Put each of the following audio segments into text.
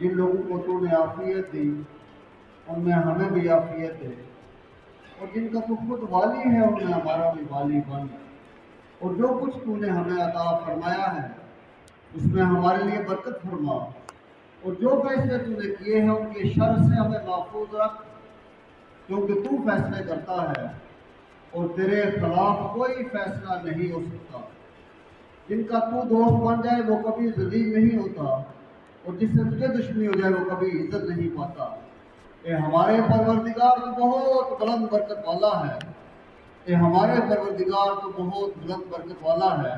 جن لوگوں کو تو نے عافیت دی ان میں ہمیں بھی عافیت دے، اور جن کا تو خود والی ہے ان میں ہمارا بھی والی بن، اور جو کچھ تو نے ہمیں عطا فرمایا ہے اس میں ہمارے لیے برکت فرما، اور جو فیصلے تو نے کیے ہیں ان کے شر سے ہمیں محفوظ رکھ، کیونکہ تو فیصلے کرتا ہے اور تیرے خلاف کوئی فیصلہ نہیں ہو سکتا۔ جن کا تو دوست بن جائے وہ کبھی ذلیل نہیں ہوتا، اور جس سے تجھے دشمنی ہو جائے وہ کبھی عزت نہیں پاتا۔ اے ہمارے پروردگار تو بہت بلند برکت والا ہے، اے ہمارے پروردگار تو بہت بلند برکت والا ہے،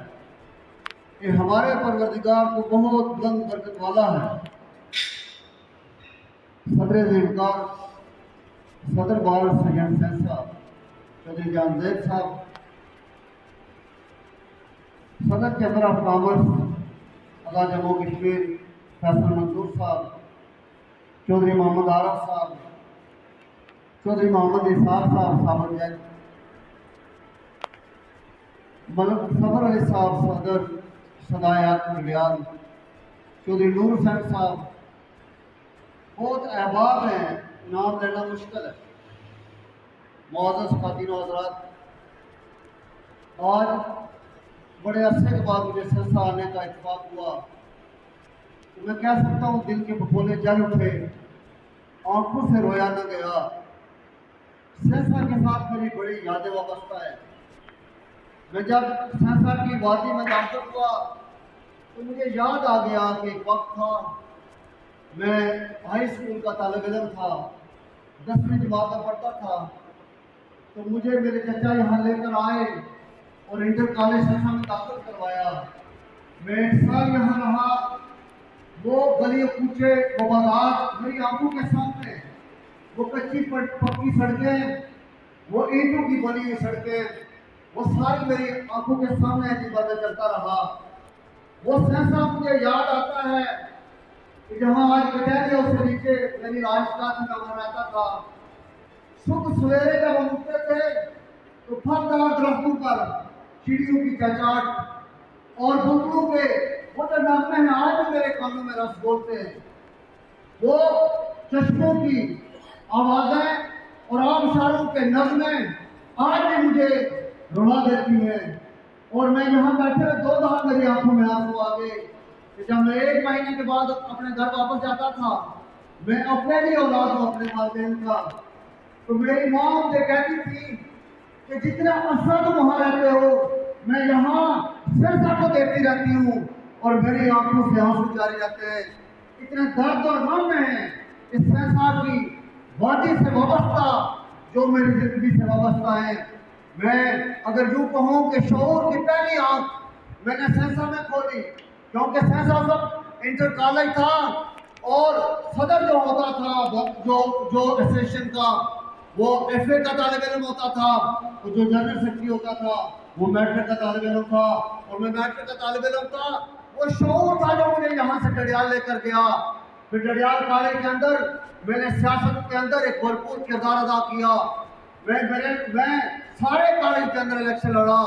اے ہمارے پروردگار تو بہت بلند برکت والا ہے۔ صدر ذیلکار صدر بال سید سید صاحب، چودھری جان زید صاحب، صدر چیمبر آف کامرس اعلیٰ جموں کشمیر فیصل منصور صاحب، چودھری محمد عارف صاحب، چودھری محمد اسحاق صاحب صابر جج، ملک صبر علی صاحب صدر صدایات ریاض، چودھری نور حسین صاحب، بہت احباب ہیں، نام لینا مشکل ہے۔ معزز خواتین و حضرات، آج بڑے عرصے کے بعد مجھے سرسا آنے کا اتفاق ہوا، تو میں کہہ سکتا ہوں دل کے بھگولے جل اٹھے، آنکھوں سے رویا نہ گیا۔ سرسا کے ساتھ میری بڑی یادیں وابستہ ہے۔ میں جب سرسا کی وادی میں داخل ہوا تو مجھے یاد آ گیا کہ ایک وقت تھا، میں ہائی اسکول کا طالب علم تھا، 10ویں جماعت میں پڑھتا تھا، تو مجھے میرے چچا یہاں لے کر آئے اور انٹر کالج سرسا میں داخل کروایا۔ میں ایک سال یہاں رہا، وہ گلی کوچے وہ بازار میری آنکھوں کے سامنے، وہ کچی پکی سڑکیں، وہ اینٹوں کی بنی ہوئی سڑکیں، وہ ساری میری آنکھوں کے سامنے عجیب باتیں چلتا رہا۔ وہ سہسا مجھے یاد آتا ہے کہ جہاں آج کچہری اس سے نیچے میری راشدہ میں وہاں رہتا تھا۔ صبح سویرے جب ہم اٹھتے تھے تو پھلدار درختوں پر چڑیوں کی چہچہاٹ اور بلبلوں کے وہ جو نغمے ہیں آج بھی میرے کانوں میں رس بولتے ہیں، وہ چشموں کی آوازیں اور آبشاروں کے نغمے آج بھی مجھے رلا دیتی ہیں۔ اور میں یہاں بیٹھے 2 دن میری آنکھوں میں آنسو آ گئے کہ جب میں 1 مہینے کے بعد اپنے گھر واپس جاتا تھا، میں اپنے لیے اولاد ہوں اپنے والدین کا، تو میری ماں مجھے کہتی تھی کہ جتنا عرصہ تم وہاں رہتے ہو میں یہاں سرسا کو دیکھتی رہتی ہوں اور میری آنکھوں سے آنسو جاری رہتے ہیں۔ اتنے درد اور غم ہیں اس سرسا کی وادی سے وابستہ جو میری زندگی سے وابستہ ہیں۔ میں اگر یوں کہوں کہ شعور کی پہلی آنکھ میں نے سرسا میں کھولی، کیونکہ سرسا سب انٹر کالج تھا اور صدر جو ہوتا تھا جو ایسوسیشن کا وہ ایف اے کا طالب علم ہوتا تھا، اور جو جنرل سیکرٹری ہوتا تھا وہ میٹرک کا طالب علم تھا، اور میں میٹرک کا طالب علم تھا۔ وہ شعور تھا جو مجھے یہاں سے ڈڈیال لے کر گیا۔ پھر ڈڈیال کالج کے اندر میں نے سیاست کے اندر ایک بھرپور کردار ادا کیا۔ میں سارے کالج کے اندر الیکشن لڑا،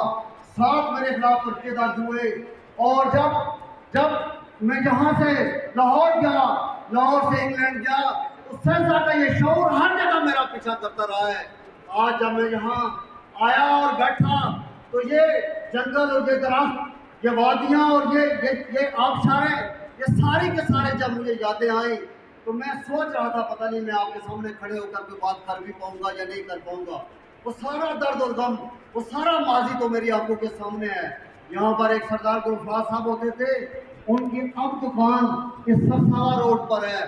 7 میرے خلاف پرچے درج ہوئے، اور جب میں یہاں سے لاہور گیا، لاہور سے انگلینڈ گیا، تو سرسا کا یہ شعور ہر جگہ میرا پیچھا کرتا رہا ہے۔ آج جب میں یہاں آیا اور بیٹھا تو یہ جنگل اور یہ درخت، یہ وادیاں اور یہ آبشاریں، یہ ساری کے سارے جب مجھے یادیں آئیں تو میں سوچ رہا تھا پتہ نہیں میں آپ کے سامنے کھڑے ہو کر کے بات کر بھی پاؤں گا یا نہیں کر پاؤں گا۔ وہ سارا درد اور غم، وہ سارا ماضی تو میری آنکھوں کے سامنے ہے۔ یہاں پر ایک سردار گلفراز صاحب ہوتے تھے، ان کی اب دکان اس سرساوا روڈ پر ہے،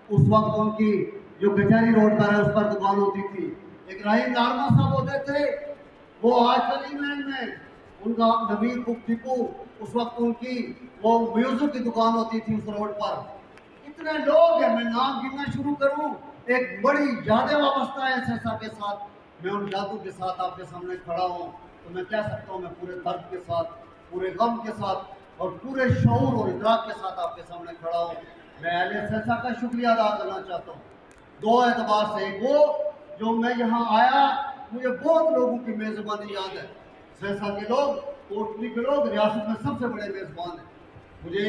اس وقت ان کی جو کچہری روڈ پر ہے اس پر دکان ہوتی تھی۔ ایک رحیم نارما صاحب ہوتے تھے، وہ آج کل انگلینڈ میں، ان کا نوید بک ڈپو، اس وقت ان کی وہ میوزک کی دکان ہوتی تھی اس روڈ پر۔ اتنے لوگ ہیں، میں نام گننا شروع کروں، ایک بڑی یادیں وابستہ ہیں سرسا کے ساتھ۔ میں ان یادوں کے ساتھ آپ کے سامنے کھڑا ہوں تو میں کہہ سکتا ہوں میں پورے درد کے ساتھ، پورے غم کے ساتھ اور پورے شعور اور ادراک کے ساتھ آپ کے سامنے کھڑا ہوں۔ میں اہل سرسا کا شکریہ ادا کرنا چاہتا ہوں 2 اعتبار سے۔ ایک وہ جو میں یہاں آیا مجھے بہت لوگوں کی میزبانی یاد ہے۔ سرسا کے لوگ، کوٹلی کے لوگ ریاست میں سب سے بڑے میزبان ہیں۔ مجھے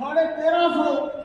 1350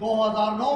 2009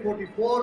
44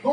2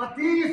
31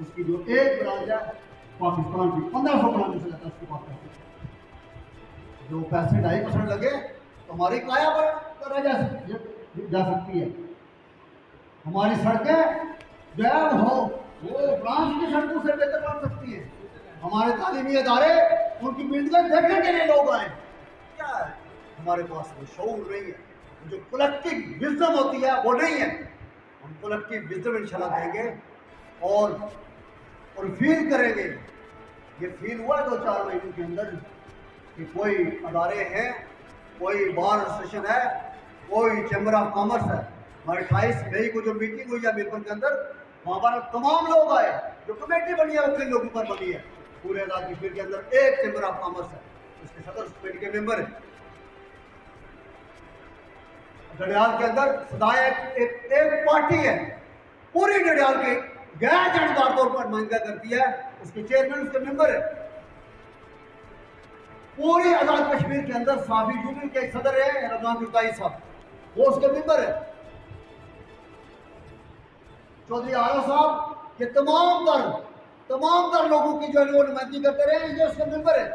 اس کی جو ایک برانچ ہے پاکستان کی 1500 برانچ سے زیادہ اس کے پاس پیسے، جو پیسے 2.5% لگے تو ہماری کایا پر کرا جا سکتی ہے، ہماری سڑکیں جو ہے وہ برانچ کی سڑکوں سے بہتر بن سکتی ہے، ہمارے تعلیمی ادارے ان کی بلڈنگیں دیکھنے کے لیے لوگ آئیں. کیا ہے ہمارے پاس وہ شعور نہیں ہے، جو کلیکٹیو وزڈم ہوتی ہے وہ نہیں ہے. ہم کلیکٹیو وزڈم انشاءاللہ دیں گے اور فیل کریں گے. یہ فیل ہوا ہے 2-4 مہینوں کے اندر کہ کوئی ادارے ہیں، کوئی بار ایسوسیشن ہے، کوئی چیمبر آف کامرس ہے. ہمارے 28 مئی کو جو میٹنگ ہوئی ہے میرپور کے اندر، وہاں پر تمام لوگ آئے. جو کمیٹی بنی ہے وہ کن لوگوں پر بنی ہے؟ پورے آزاد کشمیر کے اندر ایک چیمبر آف کامرس ہے، اس کے صدر اس کمیٹی کے ممبر ہیں. ڈڈیال کے اندر سدائے ایک پارٹی ہے، پوری ڈڈیال کی غیر جانبدار طور پر نمائندگی کرتی ہے، اس کے چیئرمین اس کے ممبر ہے. پوری آزاد کشمیر کے اندر صحافی یونین کے ایک صدر ہے رمضان جوتائی صاحب، وہ اس کے ممبر ہے. چودھری آرا صاحب، یہ تمام تر لوگوں کی جو ہے وہ نمائندگی کرتے رہے ہیں، یہ اس کے ممبر ہے.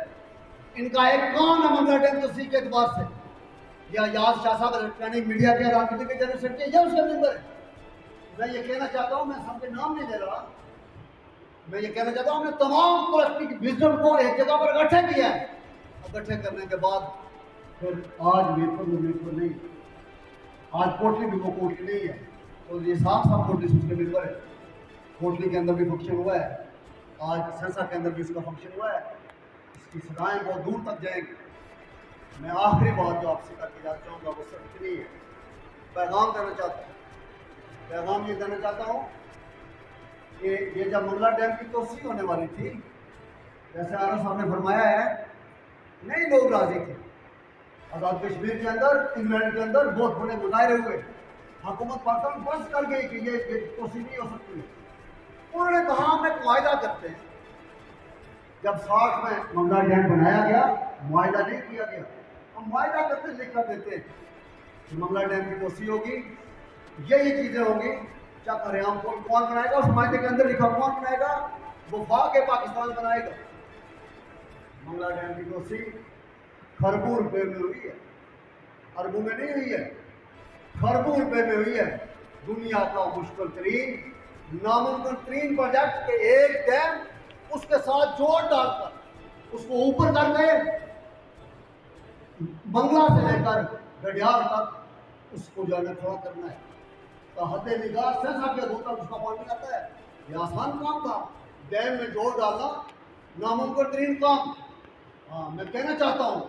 ان کا ایک کام ہے منگلا ڈیم توسیع کے اعتبار سے، یا یاز شاہ صاحب الیکٹرانک میڈیا کے راجنیتی کے جنرل سیکرٹری، یہ اس کے ممبر ہے. میں یہ کہنا چاہتا ہوں، میں سب کے نام نہیں لے رہا، میں یہ کہنا چاہتا ہوں ہم نے تمام کلیکٹیو وزڈم کو ایک جگہ پر اکٹھے کیا ہے. اکٹھے کرنے کے بعد پھر آج میرپور میں میرپور نہیں، آج کوٹلی بھی وہ کوٹلی نہیں ہے. تو یہ صاحب کوٹلی سے اس کے ممبر ہے. کوٹلی کے اندر بھی فنکشن ہوا ہے، آج سرسا کے اندر بھی اس کا فنکشن ہوا ہے. اس کی صدائیں بہت دور تک جائیں گی. میں آخری بات جو آپ سے کر کے جانا چاہوں گا وہ صرف اتنی ہے، پیغام دینا چاہتا ہوں. پیغام یہ دینا چاہتا ہوں کہ یہ جب منگلا ڈیم کی توسیع ہونے والی تھی، جیسے آرا صاحب نے فرمایا ہے، نہیں لوگ راضی تھے. آزاد کشمیر کے اندر، انگلینڈ کے اندر بہت بڑے مظاہرے ہوئے. حکومت پاکستان بس کر گئی کہ یہ توسیع نہیں ہو سکتی ہے. انہوں نے کہا ہم ایک معاہدہ کرتے ہیں. جب 60 میں منگلا ڈیم بنایا گیا، معاہدہ نہیں کیا گیا. ہم معاہدہ کرتے لکھ کر دیتے ہیں کہ منگلا ڈیم کی توسیع ہوگی، یہ چیزیں ہوں گی. کیا کریں ہم؟ کون بنائے گا؟ اس معاہدے کے اندر لکھا کون بنائے گا؟ وفاق پاکستان بنائے گا. منگلا ڈیم کی توسیع کھربوں روپے میں ہوئی ہے، اربوں میں نہیں ہوئی ہے، کھربوں روپے میں ہوئی ہے. دنیا کا مشکل ترین، ناممکن ترین پروجیکٹ کہ ایک ڈیم اس کے ساتھ جوڑ ڈال کر اس کو اوپر کر کے منگلا سے لے کر ڈڈیال تک اس کو جو ہے کھڑا کرنا ہے. حد نگاہ سرسا کے دور تک اس کا پانی آتا ہے. یہ آسان کام تھا، ڈیم میں جوڑ ڈالنا ناممکن ترین کام. ہاں، میں کہنا چاہتا ہوں،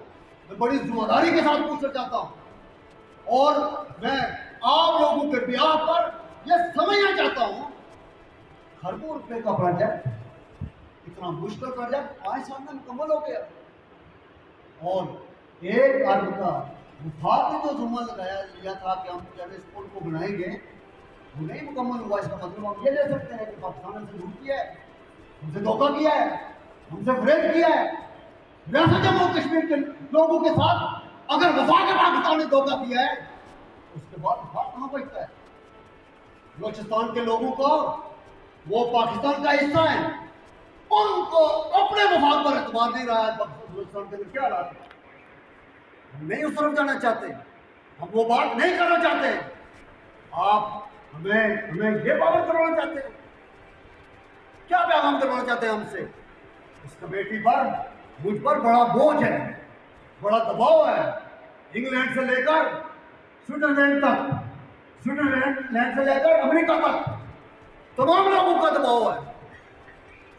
میں بڑی ذمہ داری کے ساتھ پوچھنا چاہتا ہوں، اور میں آپ لوگوں کے بیاہ پر یہ سمجھنا چاہتا ہوں، کھربوں روپے کا پروجیکٹ، اتنا مشکل پروجیکٹ 5 سال میں مکمل ہو گیا. اور 1 ارب کا وفاق نے جو ذمہ لیا تھا کہ ہم جب اس پل کو بنائیں گے، وہ نہیں مکمل ہوا. اس کا مطلب ہم یہ لے سکتے ہیں کہ پاکستان ہم سے دور کیا ہے، ہم سے دھوکہ کیا ہے، ہم سے فریب کیا ہے. ریاست جموں کشمیر کے لوگوں کے ساتھ اگر وفاق پاکستان نے دھوکہ کیا ہے، اس کے بعد وفاق کہاں بچتا ہے؟ بلوچستان کے لوگوں کو، وہ پاکستان کا حصہ ہیں، ان کو اپنے وفاق پر اعتبار نہیں رہا ہے. بلوچستان کے اندر کیا حالات ہے؟ ہم نہیں اس طرف جانا چاہتے، ہم وہ بات نہیں کرنا چاہتے. آپ ہمیں یہ بات کروانا چاہتے ہیں. کیا پیغام کروانا چاہتے ہیں ہم سے؟ اس کمیٹی پر مجھ پر بڑا بوجھ ہے، بڑا دباؤ ہے. انگلینڈ سے لے کر سوئٹزرلینڈ تک، سوئٹزرلینڈ سے لے کر امریکہ تک تمام لوگوں کا دباؤ ہے.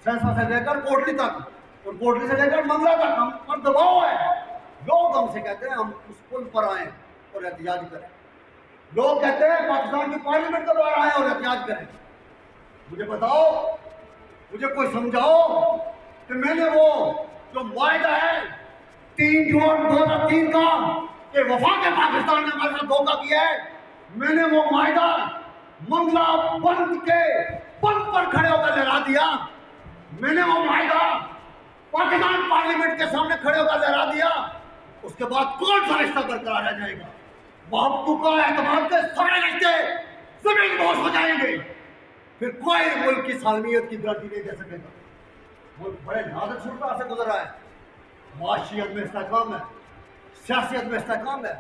سرسا سے لے کر کوٹلی تک، اور کوٹلی سے لے کر منگلا تک ہم پر دباؤ ہے. لوگ ہم سے کہتے ہیں ہم اس پل پر آئیں اور احتجاج کریں. لوگ کہتے ہیں پاکستان کی پارلیمنٹ کے باہر آئیں اور احتجاج کریں. مجھے بتاؤ، مجھے کوئی سمجھاؤ کہ میں نے وہ جو معاہدہ ہے 3 جون 2003 کا کہ وفاق پاکستان نے ہمارے ساتھ دھوکہ کیا ہے، میں نے وہ معاہدہ منگلا بند کے پل پر کھڑے ہو کر لہرا دیا. میں نے وہ معاہدہ پاکستان پارلیمنٹ کے سامنے کھڑے ہو کر لہرا دیا. اس کے بعد کون سا رشتہ برقرار رہ جائے گا؟ محبتوں کا اعتماد کے سارے رشتے زمین بوس ہو جائیں گے. پھر کوئی ملک کی سالمیت کی گارنٹی نہیں دے سکے گا. ملک بڑے نازک صورتحال سے گزر رہا ہے. معاشیت میں استحکام ہے, سیاست میں استحکام ہے.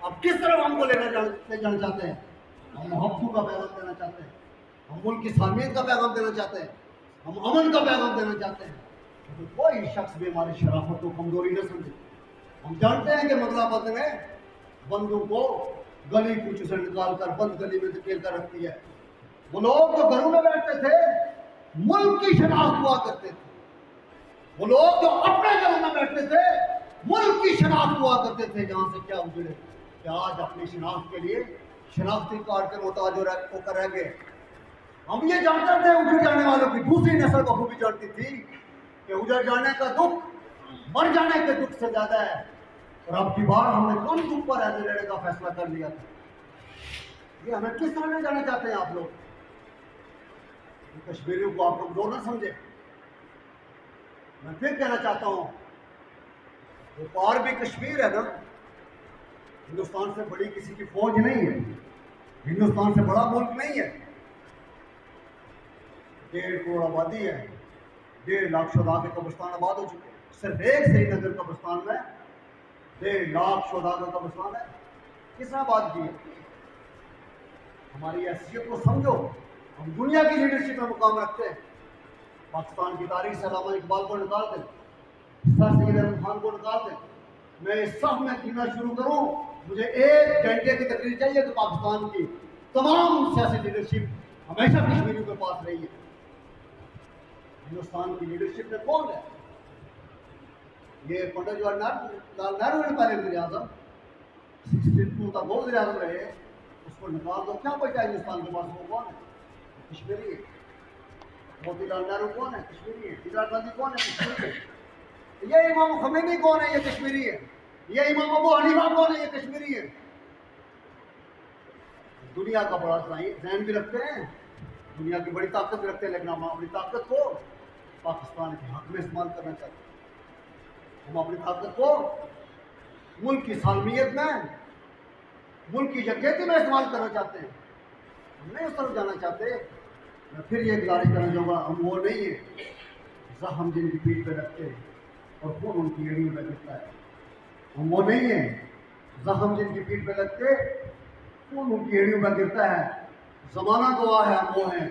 اب کس طرح ہم کو لے جانا چاہتے ہیں؟ ہم محبتوں کا پیغام دینا چاہتے ہیں, ہم ملک کی سالمیت کا پیغام دینا چاہتے ہیں, ہم امن کا پیغام دینا چاہتے ہیں. تو کوئی شخص بھی ہماری شرافت کو کمزوری نہ سمجھے. ہم جانتے ہیں کہ منگلا بند نے بندوں کو گلی کوچوں سے نکال کر بند گلی میں دھکیل کر رکھتی ہے. وہ لوگ جو گھروں میں بیٹھتے تھے ملک کی شناخت ہوا کرتے تھے. وہ لوگ جو اپنے گھروں میں بیٹھتے تھے ملک کی شناخت ہوا کرتے تھے. جہاں سے کیا اجڑے کہ آج اپنی شناخت کے لیے شناختی کارڈ کے محتاج ہو کر رہ گئے. ہم یہ جانتے تھے اجڑ جانے والوں کی دوسری نسل بخوبی جانتی تھی کہ اجڑ جانے کا دکھ مر جانے کے دکھ سے زیادہ ہے. اور اب کی بار ہم نے کم دکھ پر ایسے لینے کا فیصلہ کر لیا تھا. یہ ہمیں کس طرح لے جانا چاہتے ہیں آپ لوگ؟ کشمیریوں کو آپ کمزور نہ سمجھے. میں پھر کہنا چاہتا ہوں وہ پار بھی کشمیر ہے نا. ہندوستان سے بڑی کسی کی فوج نہیں ہے, ہندوستان سے بڑا ملک نہیں ہے. 1.5 کروڑ آبادی ہے, 1.5 لاکھ شہداء کے قبرستان آباد ہو چکے ہیں. صرف ایک سری نگر قبرستان میں 1.5 لاکھ شہداء کا قبرستان ہے. کس نے آباد کی ہے؟ ہماری حیثیت کو سمجھو. ہم دنیا کی لیڈرشپ میں مقام رکھتے ہیں. پاکستان کی تاریخ سے علامہ اقبال کو نکال دیں, سر سید احمد خان کو نکال دیں, میں اس سب میں گننا شروع کروں, مجھے 1 گھنٹے کی تقریر چاہیے کہ پاکستان کی تمام سیاسی لیڈرشپ ہمیشہ کشمیریوں کے پاس رہی ہے. ہندوستان کی لیڈرشپ میں کون ہے؟ یہ پنڈت جواہر لال نہرو نے پہلے وزیر اعظم 62 تک وہ وزیر اعظم رہے. اس کو نکال دو, کیا بچا ہندوستان کے پاس؟ وہ کون ہے؟ کشمیری ہے. موتی لال نہرو کون ہے؟ کشمیری ہے. اندرا گاندھی کون ہے؟ کشمیری ہے. یہ امام خمینی کون ہے؟ یہ کشمیری ہے. یہ امام ابو حنیفہ کون ہے؟ یہ کشمیری ہے. دنیا کا بڑا ذہن بھی رکھتے ہیں, دنیا کی بڑی طاقت بھی رکھتے ہیں, لیکن ہم اپنی طاقت کو پاکستان کے حق میں استعمال کرنا چاہتے ہیں. ہم اپنی طاقت کو ملک کی سالمیت میں, ملک کی یکجہتی میں استعمال کرنا چاہتے ہیں. ہم نہیں اس طرف جانا چاہتے. میں پھر یہ گزارش کرنا چاہوں گا, ہم وہ نہیں ہیں زخم جن کی پیٹھ پہ رکھتے ہیں اور خون ان کی ایڑیوں میں گرتا ہے. ہم وہ نہیں ہیں زخم جن کی پیٹھ پہ لگتے خون ان کی ایڑیوں میں گرتا ہے. زمانہ گواہ ہے, ہم وہ ہیں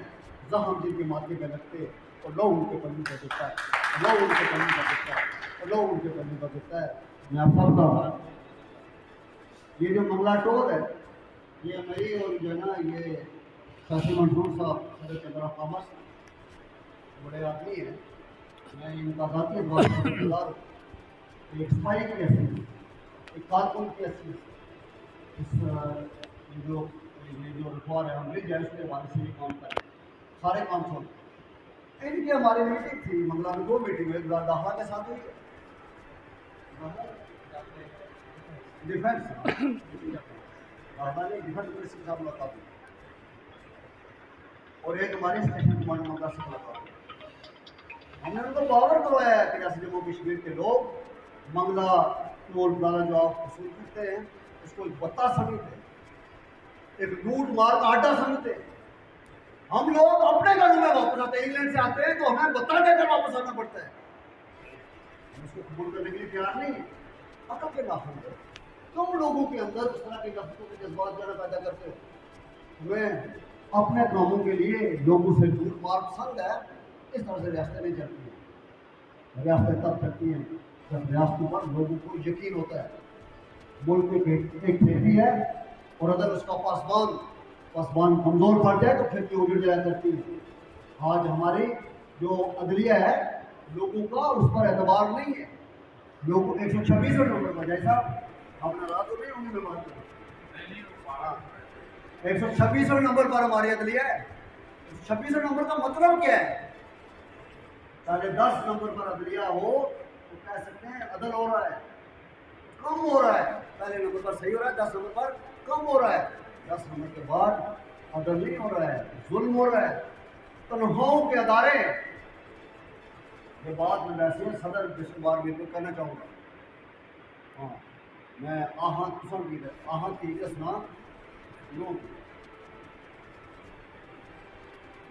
زخم جن کی ماتھے پہ لگتے اور لو ان کے پلو پہ گرتا ہے, لو ان کے پلو پہ گرتا ہے, اور لو ان کے پلو پہ گرتا ہے. میں آپ سب کا یہ جو منگلا ٹول ہے, یہ میری اور جو ہے نا یہ شاسی منصور صاحب صدر چندرا کامرس بڑے آدمی ہیں. میں ان کا ذاتی اعتبار سے شکردار ہوں. ایک سپاہی کی حیثیت, ایک کارکن کی حیثیت اس جو رکھوار ہے ہم لکھ جائیں اس کے حوالے سے یہ کام کریں, سارے کام چھوڑ. ان کی ہماری میٹنگ تھی منگلا میں, 2 میٹنگ ہوئی. داخلہ کے ساتھ ہوئی ڈیفینس ڈیفینس منسٹر کے ساتھ ملاقات ہوئی, اور ایک ہماری اسٹیشن کمانڈ منگلا سے ملاقات ہوئی. ہم نے ان کو باور کروایا ہے کہ ریاست جموں کشمیر کے لوگ منگلا ٹول پلازا جو آپ وصول کرتے ہیں اس کو ایک بتا سمجھتے ہیں, ایک لوٹ مار کا آڈا سمجھتے ہیں. ہم لوگ اپنے گھروں میں واپس آتے ہیں, انگلینڈ سے آتے ہیں تو ہمیں بتا دے کر واپس آنا پڑتا ہے. ہم اس کو قبول کرنے کے لیے تیار نہیں ہے. عقل کے ناخن ہے. تم لوگوں کے اندر اس طرح کی نفرتوں کے جذبات جو پیدا کرتے ہو. ہمیں اپنے کاموں کے لیے لوگوں سے دور مار پسند ہے. اس طرح سے ریاستیں نہیں چلتی ہیں. ریاستیں تب چلتی ہیں جب ریاستوں پر لوگوں کو یقین ہوتا ہے ملک ایک کھیتی ہے, اور اگر اس کا پاسبان کمزور پڑ جائے تو کھیتی اجڑ جایا کرتی ہے. آج ہماری جو عدلیہ ہے لوگوں کا اس پر اعتبار نہیں ہے. لوگ 126 نمبر پر جیسا آپ نے رات نہیں ہوں گی میں بات کروں, 126 نمبر پر ہماری عدلیہ ہے. 126 نمبر کا مطلب کیا ہے؟ پہلے 10 نمبر پر عدلیہ ہو تو کہہ سکتے ہیں عدل ہو رہا ہے, کم ہو رہا ہے. پہلے نمبر پر صحیح ہو رہا ہے, 10 نمبر پر کم ہو رہا ہے. 10 نمبر کے بعد عدل نہیں ہو رہا ہے, ظلم ہو رہا ہے. تنہاؤں کے ادارے, یہ بات میں ویسے صدر جس بار بھی کہنا چاہوں گا. ہاں میں آہاں پسند کی آہاں کی اسنا لوگ